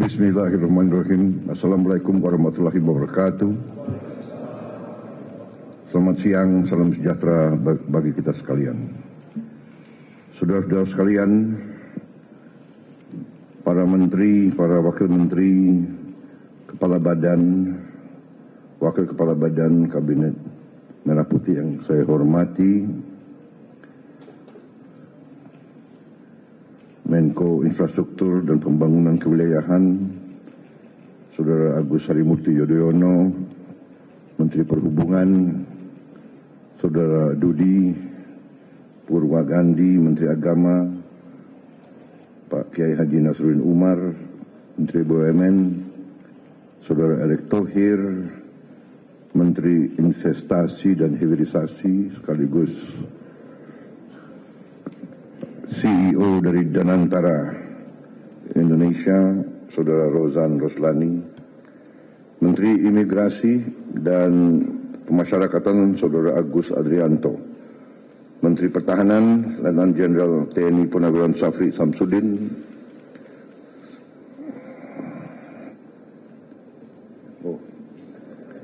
Bismillahirrahmanirrahim. Assalamualaikum warahmatullahi wabarakatuh. Selamat siang, salam sejahtera bagi kita sekalian. Saudara-saudara sekalian, para menteri, para wakil menteri, kepala badan, wakil kepala badan Kabinet Merah Putih yang saya hormati, Menko Infrastruktur dan Pembangunan Kewilayahan, Saudara Agus Harimurti Yudhoyono, Menteri Perhubungan, Saudara Dudi Purwagandi, Menteri Agama, Pak Kiai Haji Nasruddin Umar, Menteri BUMN, Saudara Erick Thohir, Menteri Investasi dan Hilirisasi sekaligus CEO dari Danantara Indonesia, Saudara Rozan Roslani, Menteri Imigrasi dan Pemasyarakatan, Saudara Agus Adrianto, Menteri Pertahanan, Letnan Jenderal TNI Purnawirawan Safri Samsudin,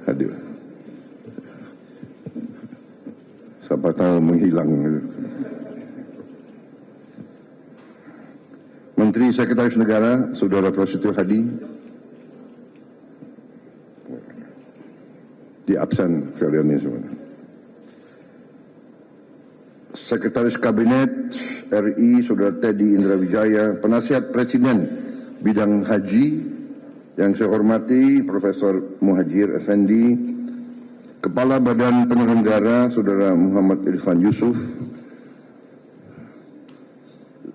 hadir. Siapa tahu menghilang. Menteri Sekretaris Negara, Saudara Prasetyo Hadi, di absen kalian ini semua. Sekretaris Kabinet RI, Saudara Teddy Indra Wijaya, Penasihat Presiden Bidang Haji, yang saya hormati Profesor Muhajir Effendi, Kepala Badan Penyelenggara, Saudara Muhammad Irfan Yusuf,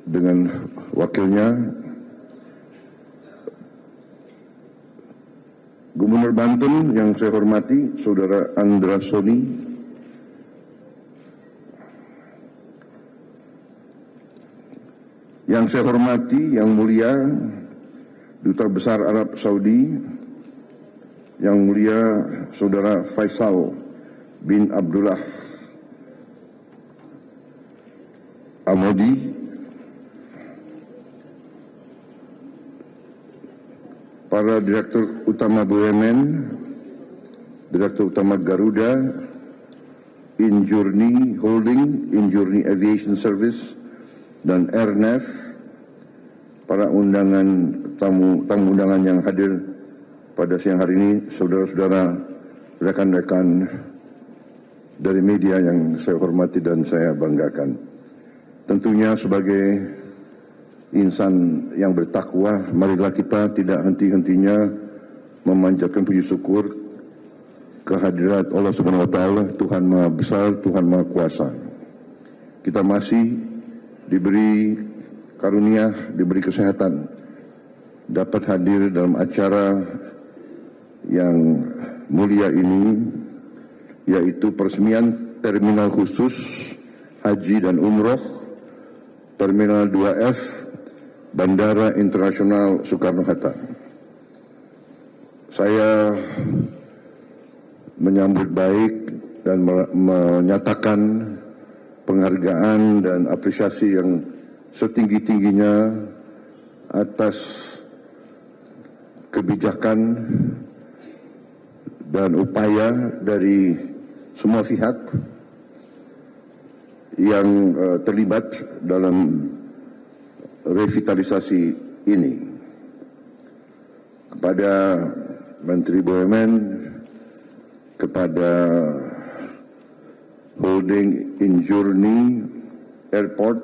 dengan wakilnya, Gubernur Banten yang saya hormati, Saudara Andra Soni, yang saya hormati, yang mulia, Duta Besar Arab Saudi, yang mulia Saudara Faisal bin Abdullah Amodi, para Direktur Utama BUMN, Direktur Utama Garuda, Injourney Holding, Injourney Aviation Service, dan Airnav, para tamu undangan yang hadir pada siang hari ini, saudara-saudara, rekan-rekan dari media yang saya hormati dan saya banggakan. Tentunya sebagai insan yang bertakwa, marilah kita tidak henti-hentinya memanjatkan puji syukur kehadirat Allah Subhanahu wa taala, Tuhan Maha Besar, Tuhan Maha Kuasa. Kita masih diberi karunia, diberi kesehatan, dapat hadir dalam acara yang mulia ini, yaitu peresmian Terminal Khusus Haji dan Umroh Terminal 2F Bandara Internasional Soekarno-Hatta. Saya menyambut baik dan menyatakan penghargaan dan apresiasi yang setinggi-tingginya atas kebijakan dan upaya dari semua pihak yang terlibat dalam revitalisasi ini. Kepada Menteri BUMN, kepada Holding Injourney Airport,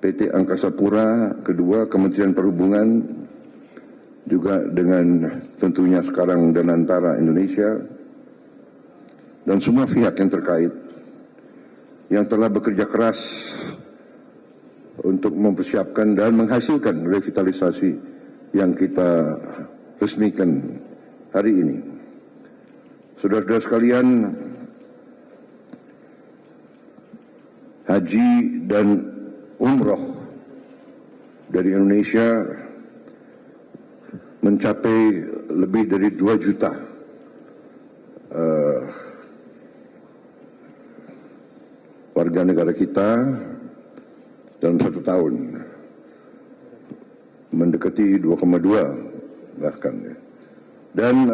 PT Angkasa Pura, kedua Kementerian Perhubungan, juga dengan tentunya sekarang Danantara Indonesia, dan semua pihak yang terkait yang telah bekerja keras untuk mempersiapkan dan menghasilkan revitalisasi yang kita resmikan hari ini. Saudara-saudara sekalian, haji dan umroh dari Indonesia mencapai lebih dari 2 juta warga negara kita dalam 1 tahun, mendekati 2,2 bahkan ya. Dan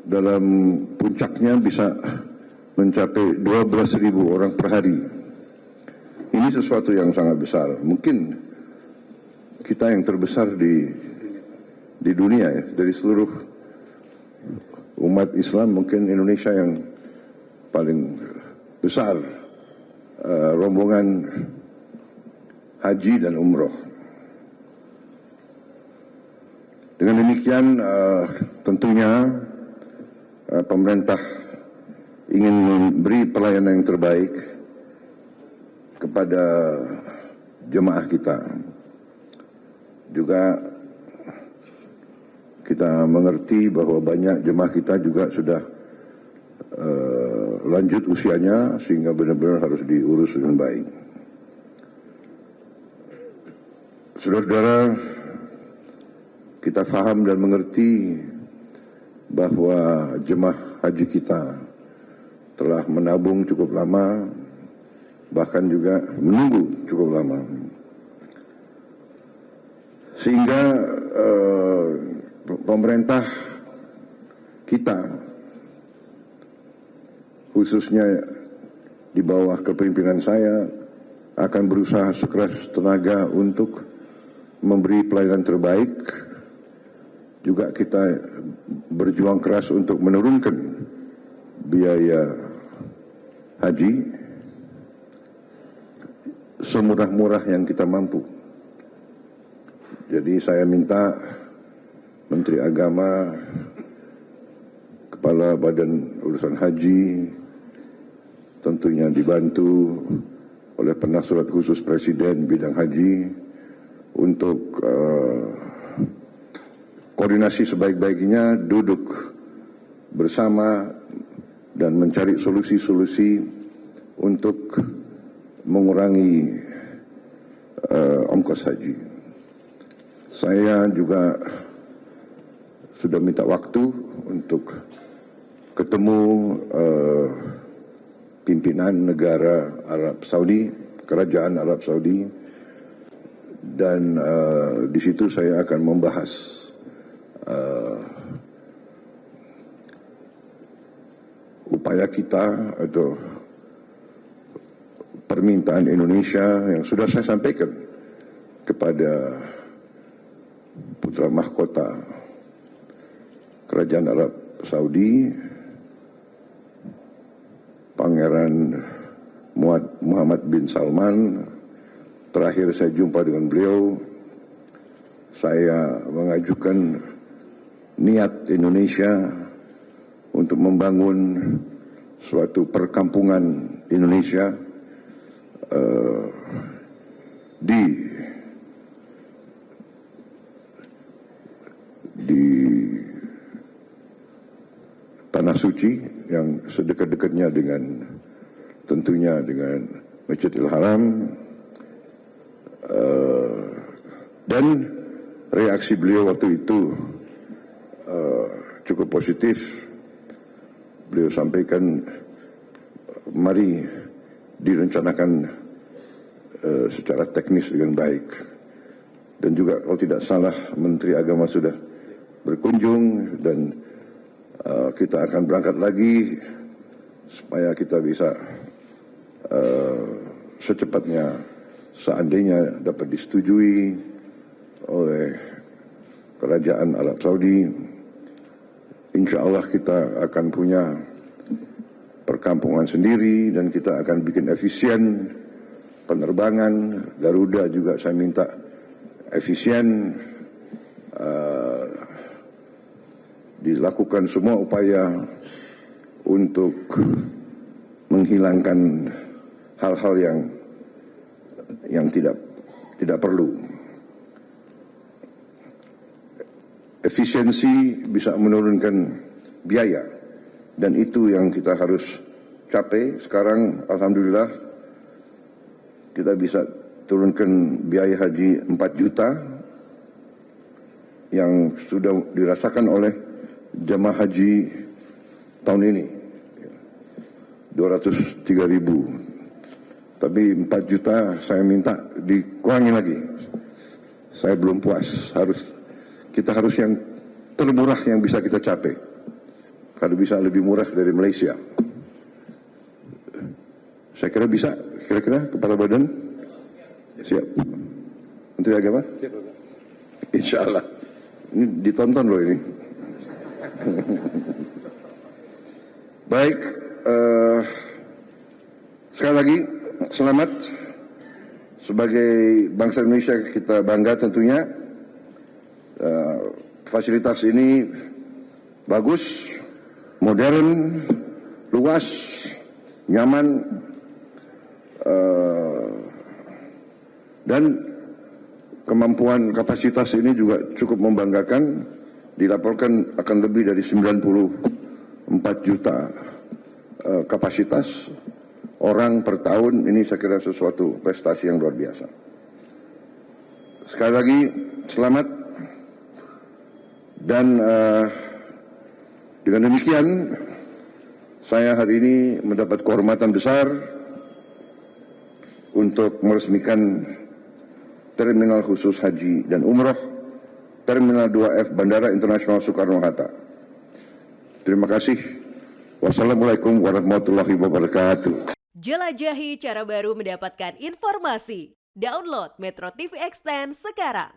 dalam puncaknya bisa mencapai 12.000 orang per hari. Ini sesuatu yang sangat besar. Mungkin kita yang terbesar di dunia ya, dari seluruh umat Islam mungkin Indonesia yang paling besar rombongan haji dan umroh. Dengan demikian tentunya pemerintah ingin memberi pelayanan yang terbaik kepada jemaah kita. Juga kita mengerti bahwa banyak jemaah kita juga sudah lanjut usianya sehingga benar-benar harus diurus dengan baik. Saudara-saudara, kita faham dan mengerti bahwa jemaah haji kita telah menabung cukup lama, bahkan juga menunggu cukup lama. Sehingga pemerintah kita, khususnya di bawah kepemimpinan saya, akan berusaha sekeras tenaga untuk memberi pelayanan terbaik. Juga kita berjuang keras untuk menurunkan biaya haji semurah-murah yang kita mampu. Jadi saya minta Menteri Agama, Kepala Badan Urusan Haji, tentunya dibantu oleh Penasihat Khusus Presiden bidang haji untuk koordinasi sebaik-baiknya, duduk bersama dan mencari solusi-solusi untuk mengurangi ongkos haji. Saya juga sudah minta waktu untuk ketemu pimpinan negara Arab Saudi, Kerajaan Arab Saudi, dan di situ saya akan membahas upaya kita atau permintaan Indonesia yang sudah saya sampaikan kepada putra mahkota Kerajaan Arab Saudi, Pangeran Muhammad bin Salman. Terakhir saya jumpa dengan beliau, saya mengajukan niat Indonesia untuk membangun suatu perkampungan Indonesia di Tanah Suci yang sedekat-dekatnya dengan tentunya dengan Masjidil Haram. Dan reaksi beliau waktu itu cukup positif. Beliau sampaikan, mari direncanakan secara teknis dengan baik. Dan juga kalau tidak salah Menteri Agama sudah berkunjung, dan kita akan berangkat lagi supaya kita bisa secepatnya, seandainya dapat disetujui oleh Kerajaan Arab Saudi, insya Allah kita akan punya perkampungan sendiri dan kita akan bikin efisien penerbangan. Garuda juga saya minta efisien, dilakukan semua upaya untuk menghilangkan hal-hal yang tidak perlu. Efisiensi bisa menurunkan biaya, dan itu yang kita harus capai. Sekarang alhamdulillah kita bisa turunkan biaya haji 4 juta yang sudah dirasakan oleh jemaah haji tahun ini, 203.000. Tapi 4 juta saya minta dikurangi lagi saya belum puas. Kita harus yang termurah yang bisa kita capai. Kalau bisa lebih murah dari Malaysia. Saya kira bisa, kira-kira Kepala Badan? Siap. Menteri Agama? Siap, Bapak. Insya Allah. Ini ditonton loh ini. Baik, sekali lagi selamat. Sebagai bangsa Indonesia kita bangga tentunya. Fasilitas ini bagus, modern, luas, nyaman, dan kemampuan kapasitas ini juga cukup membanggakan. Dilaporkan akan lebih dari 94 juta kapasitas orang per tahun. Ini saya kira sesuatu prestasi yang luar biasa. Sekali lagi selamat. Dan dengan demikian saya hari ini mendapat kehormatan besar untuk meresmikan Terminal Khusus Haji dan Umroh Terminal 2F Bandara Internasional Soekarno-Hatta. Terima kasih. Wassalamualaikum warahmatullahi wabarakatuh. Jelajahi cara baru mendapatkan informasi. Download Metro TV Extend sekarang.